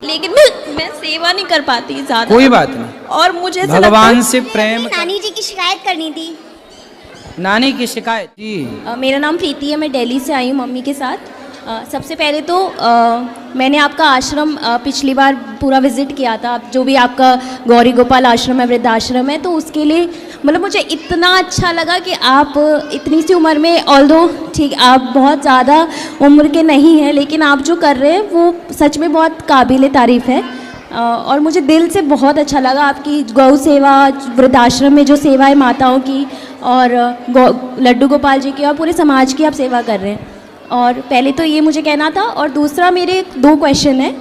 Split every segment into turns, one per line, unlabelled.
लेकिन मैं सेवा नहीं कर पाती ज्यादा।
कोई बात नहीं,
और मुझे ऐसा लगता
भगवान
है
से प्रेम कर।
नानी जी की शिकायत करनी थी।
नानी की शिकायत जी।
मेरा नाम प्रीति है, मैं दिल्ली से आई हूँ मम्मी के साथ। सबसे पहले तो मैंने आपका आश्रम पिछली बार पूरा विज़िट किया था, जो भी आपका गौरी गोपाल आश्रम है, वृद्धाश्रम है, तो उसके लिए मतलब मुझे इतना अच्छा लगा कि आप इतनी सी उम्र में, ऑल्दो ठीक आप बहुत ज़्यादा उम्र के नहीं हैं, लेकिन आप जो कर रहे हैं वो सच में बहुत काबिल तारीफ़ है। और मुझे दिल से बहुत अच्छा लगा आपकी गौ सेवा, वृद्धाश्रम में जो सेवा है माताओं की, और लड्डू गोपाल जी की और पूरे समाज की आप सेवा कर रहे हैं। और पहले तो ये मुझे कहना था, और दूसरा मेरे 2 क्वेश्चन है।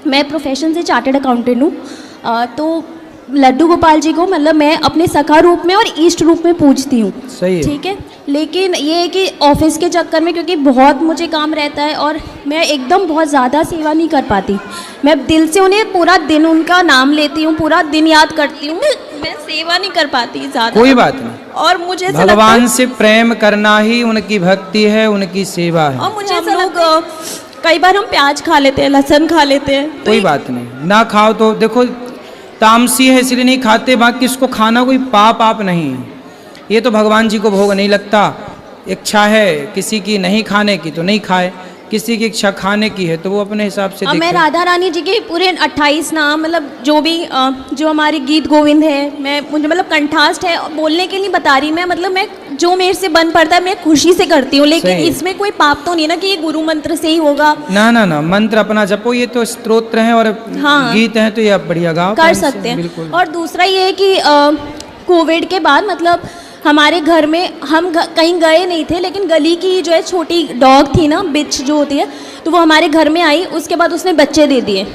मैं प्रोफेशन से चार्टर्ड अकाउंटेंट हूँ, तो लड्डू गोपाल जी को मतलब मैं अपने सखा रूप में और ईष्ट रूप में पूजती हूँ,
सही है।
ठीक है। लेकिन ये है कि ऑफिस के चक्कर में, क्योंकि बहुत मुझे काम रहता है और मैं एकदम बहुत ज़्यादा सेवा नहीं कर पाती। मैं दिल से उन्हें पूरा दिन उनका नाम लेती हूँ, पूरा दिन याद करती हूँ, मैं सेवा नहीं कर पाती ज़्यादा।
कोई बात नहीं,
और मुझे ऐसा लगता
भगवान
है,
से प्रेम करना ही उनकी भक्ति है, उनकी सेवा है।
और मुझे ऐसा लगता है कई बार हम प्याज खा लेते हैं, लहसुन खा लेते हैं, तो
कोई बात नहीं, ना खाओ तो देखो तामसी है इसलिए नहीं खाते, बाकी इसको खाना कोई पाप आप नहीं है। ये तो भगवान जी को भोग नहीं लगता। इच्छा है किसी की नहीं खाने की तो नहीं खाए, किसी की इच्छा खाने की है तो वो अपने हिसाब से
मैं
देखे।
राधा रानी जी के पूरे 28 नाम, मतलब जो भी जो हमारे गीत गोविंद है, मैं मुझे मतलब कंठास्ट है, बोलने के लिए बता रही मैं, मतलब मैं जो मेरे से बन पड़ता है मैं खुशी से करती हूँ, लेकिन
सही।
इसमें कोई पाप तो नहीं ना कि ये गुरु मंत्र से ही होगा।
ना ना ना, मंत्र अपना जपो, ये तो स्तोत्र हैं और
हाँ।
गीत हैं, तो ये आप बढ़िया गाओ,
कर
प्रेम से,
सकते हैं।
बिल्कुल।
और दूसरा ये है कि कोविड के बाद मतलब हमारे घर में हम कहीं गए नहीं थे, लेकिन गली की जो है छोटी डॉग थी ना, बिच जो होती है, तो वो हमारे घर में आई, उसके बाद उसने बच्चे दे दिए।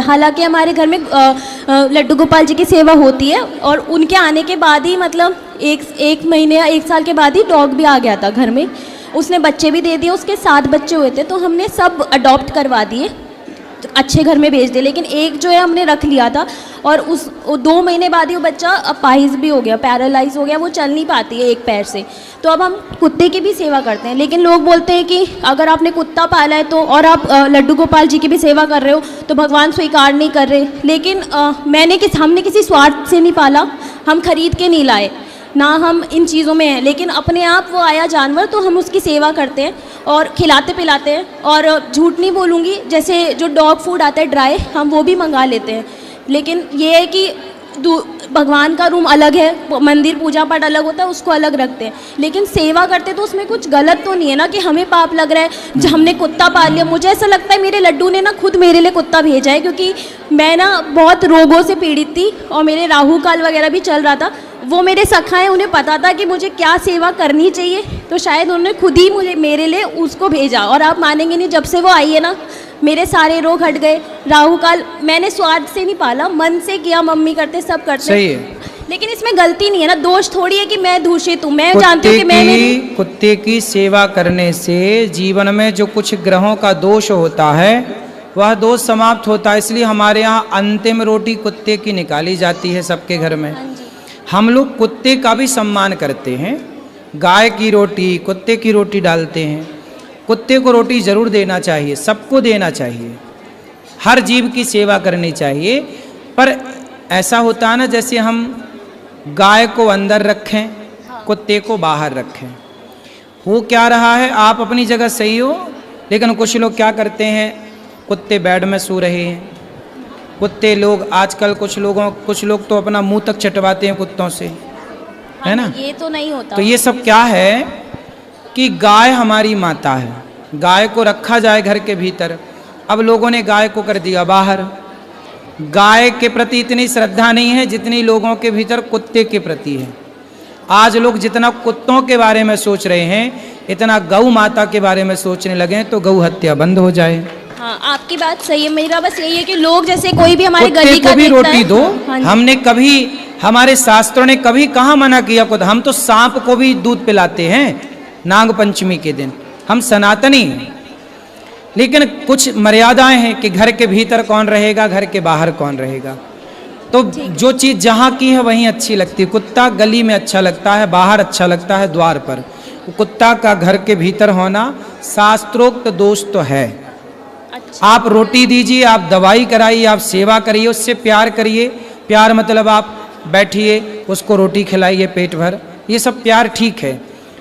हालांकि हमारे घर में लड्डू गोपाल जी की सेवा होती है, और उनके आने के बाद ही मतलब एक महीने या 1 साल के बाद ही डॉग भी आ गया था घर में, उसने बच्चे भी दे दिए, उसके 7 बच्चे हुए थे, तो हमने सब अडॉप्ट करवा दिए, अच्छे घर में भेज दिए। लेकिन एक जो है हमने रख लिया था, और 2 महीने बाद ही वो बच्चा अपाहिज भी हो गया, पैरालाइज हो गया, वो चल नहीं पाती है एक पैर से। तो अब हम कुत्ते की भी सेवा करते हैं, लेकिन लोग बोलते हैं कि अगर आपने कुत्ता पाला है तो, और आप लड्डू गोपाल जी की भी सेवा कर रहे हो, तो भगवान स्वीकार नहीं कर रहे। लेकिन हमने किसी स्वार्थ से नहीं पाला, हम खरीद के नहीं लाए, ना हम इन चीज़ों में हैं, लेकिन अपने आप वो आया जानवर तो हम उसकी सेवा करते हैं और खिलाते पिलाते हैं। और झूठ नहीं बोलूँगी, जैसे जो डॉग फूड आता है ड्राई, हम वो भी मंगा लेते हैं। लेकिन ये है कि भगवान का रूम अलग है, मंदिर पूजा पाठ अलग होता है, उसको अलग रखते हैं, लेकिन सेवा करते तो उसमें कुछ गलत तो नहीं है ना कि हमें पाप लग रहा है जब हमने कुत्ता पाल लिया। मुझे ऐसा लगता है मेरे लड्डू ने ना खुद मेरे लिए कुत्ता भेजा है, क्योंकि मैं ना बहुत रोगों से पीड़ित थी और मेरे राहु काल वगैरह भी चल रहा था। वो मेरे सखा हैं, उन्हें पता था कि मुझे क्या सेवा करनी चाहिए, तो शायद उन्होंने खुद ही मेरे लिए उसको भेजा। और आप मानेंगे नहीं, जब से वो आई है ना, मेरे सारे रोग हट गए। राहु काल मैंने स्वार्थ से नहीं पाला, मन से किया, मम्मी करते सब करते।
सही है,
लेकिन इसमें गलती नहीं है ना, दोष थोड़ी है कि मैं दूषित हूँ। मैं जानती हूँ कि मैं
कुत्ते की सेवा करने से जीवन में जो कुछ ग्रहों का दोष होता है वह दोष समाप्त होता है। इसलिए हमारे यहाँ अंतिम रोटी कुत्ते की निकाली जाती है सबके घर में। हम लोग कुत्ते का भी सम्मान करते हैं, गाय की रोटी, कुत्ते की रोटी डालते हैं। कुत्ते को रोटी जरूर देना चाहिए, सबको देना चाहिए, हर जीव की सेवा करनी चाहिए। पर ऐसा होता है ना, जैसे हम गाय को अंदर रखें, कुत्ते को बाहर रखें, हो क्या रहा है, आप अपनी जगह सही हो, लेकिन कुछ लोग क्या करते हैं, कुत्ते बेड में सो रहे हैं। कुत्ते लोग आजकल कुछ लोग तो अपना मुंह तक चटवाते हैं कुत्तों से, है ना।
ये तो नहीं होता।
तो ये सब क्या है कि गाय हमारी माता है, गाय को रखा जाए घर के भीतर। अब लोगों ने गाय को कर दिया बाहर। गाय के प्रति इतनी श्रद्धा नहीं है जितनी लोगों के भीतर कुत्ते के प्रति है। आज लोग जितना कुत्तों के बारे में सोच रहे हैं, इतना गौ माता के बारे में सोचने लगे हैं, तो गौ हत्या बंद हो जाए।
हाँ, आपकी बात सही है। मेरा बस यही है कि लोग जैसे कोई भी हमारे
कुत्ते
गली का
को भी
देखता
रोटी
है,
दो।
हाँ जी।
हमने कभी, हमारे शास्त्रों ने कभी कहाँ मना किया हम तो सांप को भी दूध पिलाते हैं नाग पंचमी के दिन, हम सनातनी हैं। लेकिन कुछ मर्यादाएं हैं कि घर के भीतर कौन रहेगा, घर के बाहर कौन रहेगा। तो जो चीज़ जहाँ की है वहीं अच्छी लगती है। कुत्ता गली में अच्छा लगता है, बाहर अच्छा लगता है, द्वार पर। कुत्ता का घर के भीतर होना शास्त्रोक्त दोष तो है।
अच्छा।
आप रोटी दीजिए, आप दवाई कराइए, आप सेवा करिए, उससे प्यार करिए। प्यार मतलब आप बैठिए, उसको रोटी खिलाइए पेट भर, ये सब प्यार ठीक है,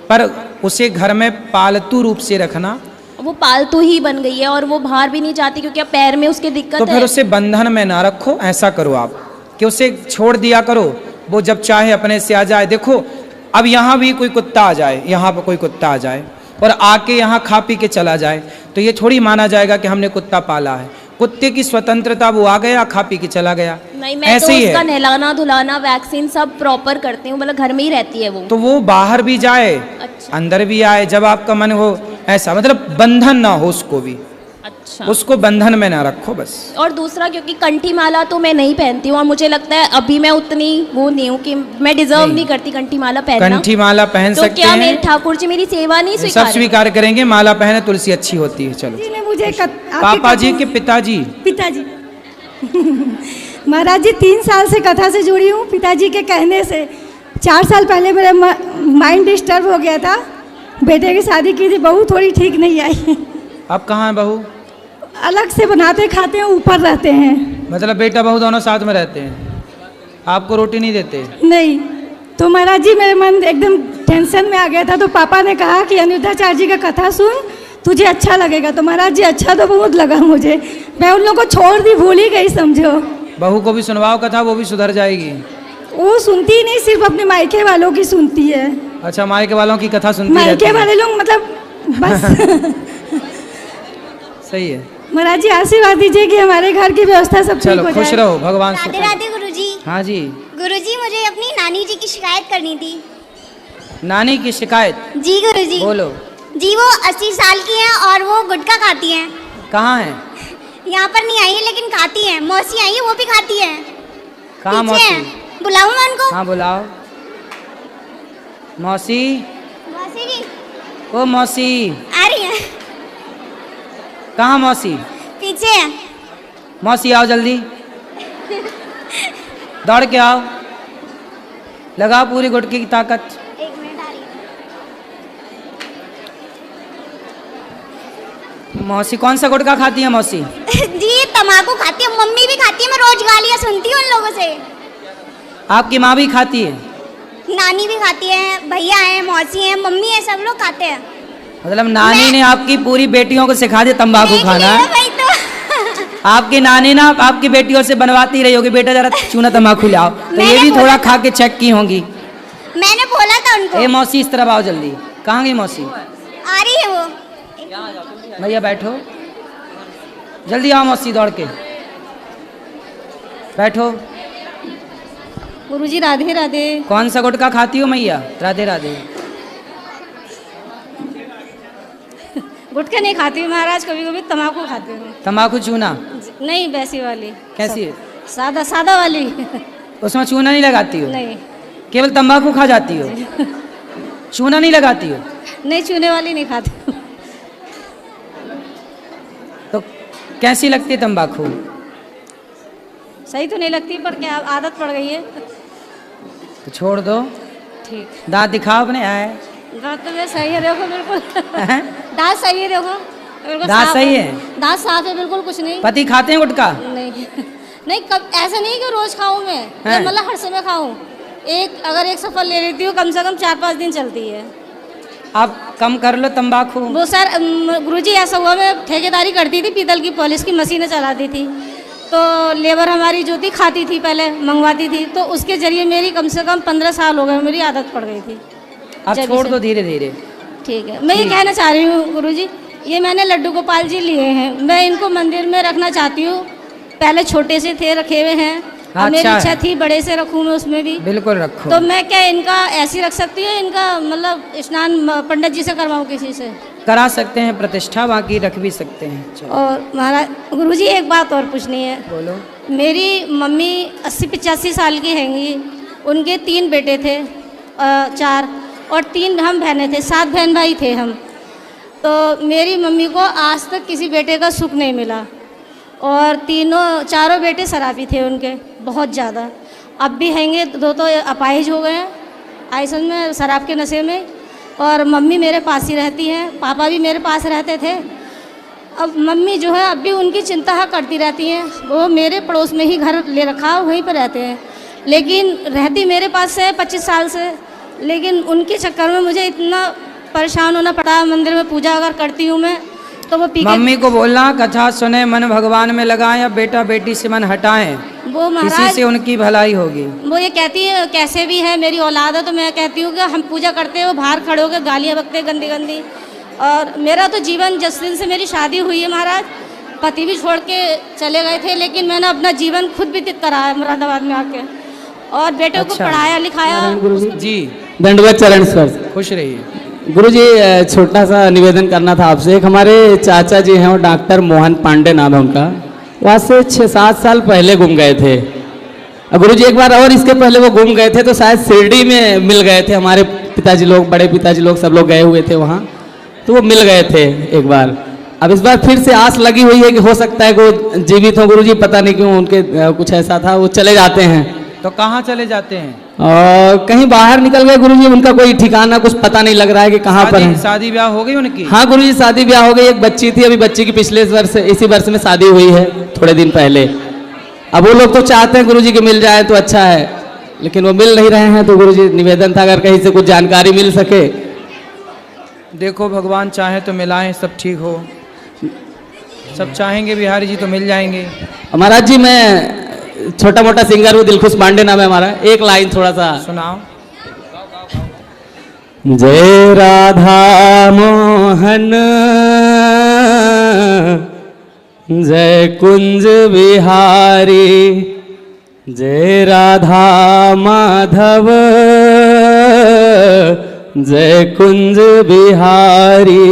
पर उसे घर में पालतू रूप से रखना।
वो पालतू ही बन गई है और वो बाहर भी नहीं जाती क्योंकि अब पैर में उसके दिक्कत
तो
है।
फिर उसे बंधन में ना रखो, ऐसा करो आप कि उसे छोड़ दिया करो, वो जब चाहे अपने से आ जाए। देखो अब यहाँ भी कोई कुत्ता आ जाए, यहाँ पर कोई कुत्ता आ जाए और आके यहाँ खा पी के चला जाए, तो ये थोड़ी माना जाएगा कि हमने कुत्ता पाला है। कुत्ते की स्वतंत्रता, वो आ गया खा पी के चला गया,
नहीं, मैं तो
ऐसे ही
उसका
है।
नहलाना धुलाना वैक्सीन सब प्रॉपर करती हूँ, मतलब घर में ही रहती है वो।
तो वो बाहर भी जाए,
अच्छा।
अंदर भी आए, जब आपका मन हो, ऐसा मतलब बंधन ना हो उसको भी,
अच्छा।
उसको बंधन में ना रखो बस।
और दूसरा क्योंकि कंठी माला तो मैं नहीं पहनती हूँ और मुझे लगता है अभी मैं उतनी वो नहीं हूँ कि मैं डिजर्व नहीं करती कंठी माला पहनना।
कंठी माला पहन
तो
सकते
क्या मेरे
हैं,
ठाकुर जी मेरी सेवा नहीं
सब
स्वीकार?
स्वीकार करेंगे, माला पहने तुलसी अच्छी होती है। चलो
जी ने मुझे
पापा जी के पिताजी,
पिताजी महाराज जी 3 साल से कथा से जुड़ी हूँ। पिताजी के कहने से 4 साल पहले मेरा माइंड डिस्टर्ब हो गया था, बेटे की शादी की थी, बहू थोड़ी ठीक नहीं आई।
अब कहाँ है बहू?
अलग से बनाते खाते हैं, ऊपर रहते हैं।
मतलब बेटा बहू दोनों साथ में रहते हैं, आपको रोटी नहीं देते?
नहीं, तो महाराज जी मेरे मन एकदम टेंशन में आ गया था, तो पापा ने कहा कि अनिरुद्धाचार्य जी का कथा सुन, तुझे अच्छा लगेगा। तो महाराज जी अच्छा तो बहुत लगा मुझे, मैं उन लोगों को छोड़ दी, भूल ही गई समझो।
बहू को भी सुनवाओ कथा, वो भी सुधर जाएगी।
वो सुनती ही नहीं, सिर्फ अपने मायके वालों की सुनती है।
अच्छा, मायके वालों की कथा सुनती रहती
मायके
है।
वाले लोग मतलब बस
सही है।
महाराज जी आशीर्वाद दीजिए कि हमारे घर की व्यवस्था सब ठीक
चलो
हो
खुश
जाए।
रहो, भगवान
राधे
सुख।
राधे गुरुजी।
हाँ जी,
गुरुजी मुझे अपनी नानी जी की शिकायत करनी थी।
नानी की शिकायत?
जी गुरुजी।
बोलो।
जी वो 80 साल की हैं और वो गुटखा खाती हैं।
कहाँ है?
यहाँ पर नहीं आई है लेकिन खाती हैं। मौसी आई है, वो भी खाती है।
कहाँ
पीछे
मौसी?
हैं। बुलाऊं मैं उनको?
हाँ बुलाओ। मौसी,
मौसी जी
ओ मौसी,
आ रही है,
कहाँ मौसी?
पीछे है।
मौसी आओ जल्दी, दौड़ के आओ, लगाओ पूरी गुटकी की ताकत।
1 मिनट आ रही है।
मौसी कौन सा गुटखा खाती है मौसी?
जी तम्बाकू खाती है, मम्मी भी खाती है, मैं रोज गालियाँ सुनती हूँ उन लोगों से।
आपकी माँ भी खाती है?
नानी भी खाती है, भैया हैं, मौसी हैं, मम्मी है, सब लोग खाते हैं।
मतलब नानी ने आपकी पूरी बेटियों को सिखा दिया तंबाकू
देख
खाना?
लिया भाई तो।
आपकी नानी ना आपकी बेटियों से बनवाती रही होगी, बेटा जरा चूना तंबाकू लाओ, तो ये
मैंने
भी
बोला
थोड़ा
था।
खा के चेक की होंगी।
मैंने बोला था उनको।
ए मौसी इस तरफ आओ जल्दी। कहाँ गई मौसी?
आ रही है वो।
भैया बैठो, जल्दी आओ मौसी, दौड़ के बैठो।
गुरुजी राधे राधे।
कौन सा गुटखा खाती हो मैया? राधे राधे।
गुटखा नहीं खाती हूँ महाराज, कभी कभी तम्बाकू खाती हूँ।
तंबाकू चूना
नहीं वैसी वाली,
कैसी है?
सादा सादा वाली।
उसमें चूना नहीं लगाती हो?
नहीं
केवल तंबाकू खा जाती हो, चूना नहीं लगाती हो?
नहीं, चूने वाली नहीं खाती हूँ।
तो कैसी लगती है तंबाकू?
सही तो नहीं लगती, पर क्या आदत पड़ गई है।
तो छोड़ दो।
ठीक,
दांत दिखाओ अपने। आए
दांत तो मेरे सही है, देखो बिल्कुल। दांत सही है, देखो बिल्कुल
दांत
साफ
सही है?
दांत साफ है बिल्कुल, कुछ नहीं।
पति खाते हैं गुटखा?
नहीं नहीं, कब ऐसा नहीं कि रोज खाऊं मैं,
हैं?
मतलब हर समय खाऊं। अगर एक सफल ले लेती हूँ, कम से कम 4-5 दिन चलती है।
आप कम कर लो तंबाकू।
वो सर गुरुजी ऐसा हुआ, मैं ठेकेदारी करती थी, पीतल की पॉलिश की मशीनें चलाती थी, तो लेबर हमारी जो थी खाती थी, पहले मंगवाती थी, तो उसके जरिए मेरी कम से कम 15 साल हो गए, मेरी आदत पड़ गई थी।
आप
जब
छोड़
से-
दो धीरे धीरे।
ठीक है, मैं ये कहना चाह रही हूँ गुरुजी, ये मैंने लड्डू गोपाल जी लिए हैं, मैं इनको मंदिर में रखना चाहती हूँ। पहले छोटे से थे, रखे हुए हैं, और मेरी
अच्छा
इच्छा
है।
थी बड़े से रखूँ मैं उसमें भी।
बिल्कुल रखो।
तो मैं क्या इनका ऐसी रख सकती हूँ, इनका मतलब स्नान पंडित जी से करवाऊँ किसी से?
करा सकते हैं प्रतिष्ठा, बाकी रख भी सकते हैं। चलो
और महाराज गुरुजी एक बात और पूछनी है।
बोलो।
मेरी मम्मी 80-85 साल की हैंगी, उनके 3 बेटे थे, 4 और 3 हम बहनें थे, 7 बहन भाई थे हम। तो मेरी मम्मी को आज तक किसी बेटे का सुख नहीं मिला, और चारों बेटे शराबी थे उनके, बहुत ज़्यादा। अब भी हैंगे, 2 तो अपाहिज हो गए हैं आइसन में, शराब के नशे में। और मम्मी मेरे पास ही रहती हैं, पापा भी मेरे पास रहते थे। अब मम्मी जो है अब भी उनकी चिंता करती रहती हैं। वो मेरे पड़ोस में ही घर ले रखा है, वहीं पर रहते हैं, लेकिन रहती मेरे पास है 25 साल से। लेकिन उनके चक्कर में मुझे इतना परेशान होना पड़ा है। मंदिर में पूजा अगर करती हूँ मैं तो वो पी के
मम्मी को बोलना कथा सुने, मन भगवान में लगाएं, या बेटा बेटी से मन हटाएं,
वो
इसी
महाराज
से उनकी भलाई होगी।
वो ये कहती है कैसे भी है मेरी औलाद है, तो मैं कहती हूँ कि हम पूजा करते हैं, वो बाहर खड़े होकर गालियाँ बकते हैं गंदी गंदी। और मेरा तो जीवन जिस दिन से मेरी शादी हुई है महाराज, पति भी छोड़ के चले गए थे, लेकिन मैंने अपना जीवन खुद व्यतीत कराया मुरादाबाद में आके, और बेटे को
अच्छा।
पढ़ाया लिखाया।
जी
दंडवत चरण स्पर्श।
खुश रहिए।
गुरुजी, छोटा सा निवेदन करना था आपसे। एक हमारे चाचा जी हैं, वो डॉक्टर मोहन पांडे नाम है उनका, वहाँ से 6-7 साल पहले गुम गए थे। गुरुजी एक बार और इसके पहले वो गुम गए थे तो शायद शिरडी में मिल गए थे। हमारे पिताजी लोग, बड़े पिताजी लोग सब लोग गए हुए थे वहाँ, तो वो मिल गए थे एक बार। अब इस बार फिर से आस लगी हुई है कि हो सकता है कि वो जीवित हो। गुरुजी पता नहीं क्यों उनके कुछ ऐसा था, वो चले जाते हैं।
तो कहाँ चले जाते हैं?
और कहीं बाहर निकल गए गुरुजी, उनका कोई ठिकाना कुछ पता नहीं लग रहा है कि कहाँ पर है।
शादी ब्याह हो गई उनकी?
हाँ गुरुजी, शादी ब्याह हो गई। एक बच्ची थी, अभी बच्ची की पिछले वर्ष, इसी वर्ष में शादी हुई है, थोड़े दिन पहले। अब वो लोग तो चाहते हैं गुरुजी कि मिल जाए तो अच्छा है, लेकिन वो मिल नहीं रहे हैं। तो गुरुजी निवेदन था अगर कहीं से कुछ जानकारी मिल सके।
देखो भगवान चाहे तो मिलाएं, सब ठीक हो। सब चाहेंगे बिहारी जी तो मिल जाएंगे।
महाराज जी, मैं छोटा मोटा सिंगर हूँ, दिलखुश पांडे नाम है हमारा। एक लाइन थोड़ा सा
सुनाओ।
जय राधा मोहन जय कुंज बिहारी, जय राधा माधव जय कुंज बिहारी,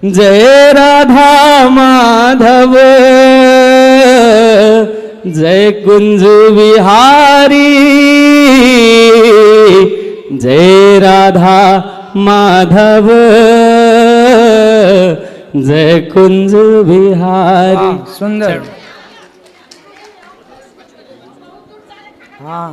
जय राधा माधव जय कुंज बिहारी, जय राधा माधव जय कुंज बिहारी।
सुंदर। हाँ।